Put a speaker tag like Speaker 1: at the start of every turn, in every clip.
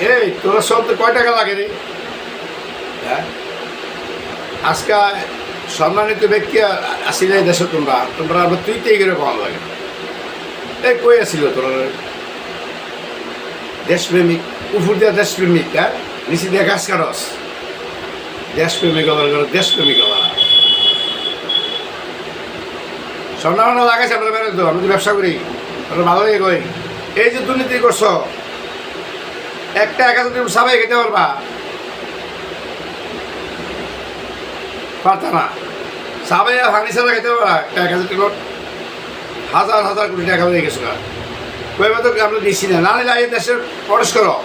Speaker 1: এই তোরা চলতে কয় টাকা লাগে রে? হ্যাঁ, আজকে সম্মানিত ব্যক্তি আসিলে দেশে তোমরা তোমরা আবার তুই তো এগুলো কম লাগে। এই কই আসিল তোরা দেশপ্রেমিক, উপর দিয়া দেশপ্রেমিক, হ্যাঁ নিচে দিয়ে গাছ কাটস, দেশপ্রেমিক আবার দেশপ্রেমিক আবার স্বর্ণাবনা লাগাইছে। আমরা বেরো তো, আমি তো ব্যবসা করি, আমরা ভালো লাগে কই। এই যে দুর্নীতি করছো, একটা 1,000 তুমি সবাই খেতে পারবা? পারতা না। সবাই আর হানি সারা খেতে পারবা? 1,000 টাকা, হাজার হাজার কোটি টাকা হয়ে গেছো। কই তো আমরা দিচ্ছি না, না নিলে এই দেশের প্রবেশ করো।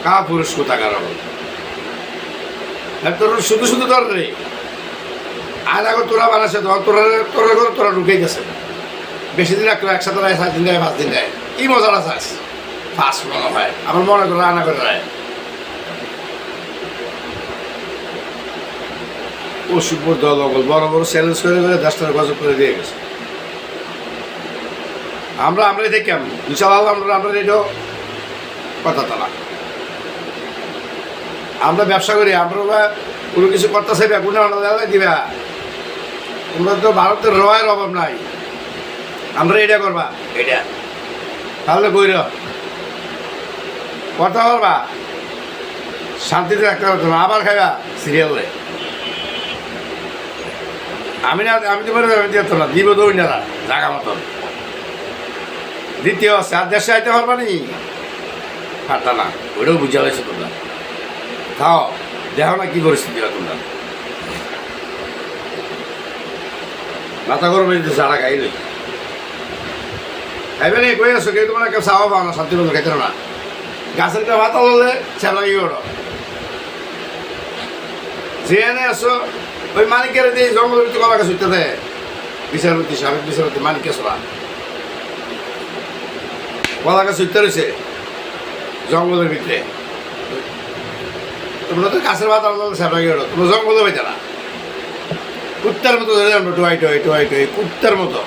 Speaker 1: কা পুরুষ কোথাকার তোর শুধু শুধু তোর রে আর এখন তোরা বানাচ্ছে, তোরা ঢুকেই গেছে। বেশি দিন রাখলো, একসাথে রায় 7 দিন দেয়, 5 দিন দেয়। কি মজার আছিস? ফার্স্ট মনে হয় আমার মনে করে রান্না করে রায় পশুপুর দল বড় বড় চ্যালেঞ্জ করে করে 10টা গজব করে দিয়ে গেছে। আমরাই দেখলাম ইনশাআল্লাহ, আমরা এটাও কথা তালা। আমরা ব্যবসা করি, আমরা কোনো কিছু করতেছে বেগুনে দিবা। তোমরা তো ভারতের রয়ের অভাব নাই, আমরা এটা করবা এটা, তাহলে কইর কথা বলবা, শান্তিতে রাখতে পারতো না, আবার খাইবা সিরিয়ালে। আমি তো মনে দিত না, দিব তো না জায়গা মতন দ্বিতীয় 4 দেশে আইতে পারবা নি, পারতা না। ওইটাও বুঝা লাগছে তোমরা। খাও দেখো না কি পরিস্থিতি হয় তোমরা। মাথা গরম হয়ে যেতে যারা খাইলে খাইবে না, কই আসো কেউ তোমার কেউ চাওয়া পাও না, শান্তি মতো খাইতে না। গাছের একটা মাথা হলে ছেলা গিয়ে ওঠো, যে এনে আসো ওই মানিকের দিয়ে জঙ্গলের ভিতরে কলা গাছ উঠতে দেয়। বিচারপতি সাবেক বিচারপতি মানিক কেসরা কলা গাছ উঠতে রয়েছে জঙ্গলের ভিতরে। তোমরা তো গাছের মাথা ছেলা গিয়ে ওঠো, তোমরা জঙ্গলে পাইতে না। কুত্তার মতো ধরে আমরা টোয়াই কুত্তার মতো।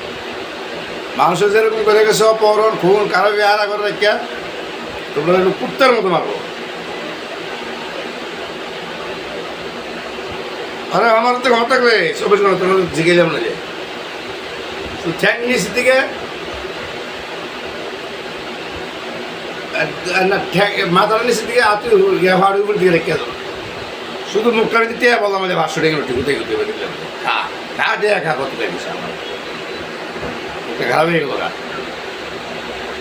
Speaker 1: মানুষের যেরকম করে গেছে অপহরণ খুন কারো বিহারা করে রেখা, তোমরা কুত্তার মতো মারবো। আরে আমার তো ঘর থাকলে 24 ঘন্টা তোমরা জিগেলাম না যে ঠ্যাং নিচের দিকে না, মাথার নিচের দিকে আতি হাড়ি উপর দিকে রেখে দেবো। শুধু মুখটা দিতে বললাম আমাদের 500 টাকা রুটি কোথায় কোথায় খা খা দেয়া খা কত টাকা আমার খারাপ হয়ে গেল।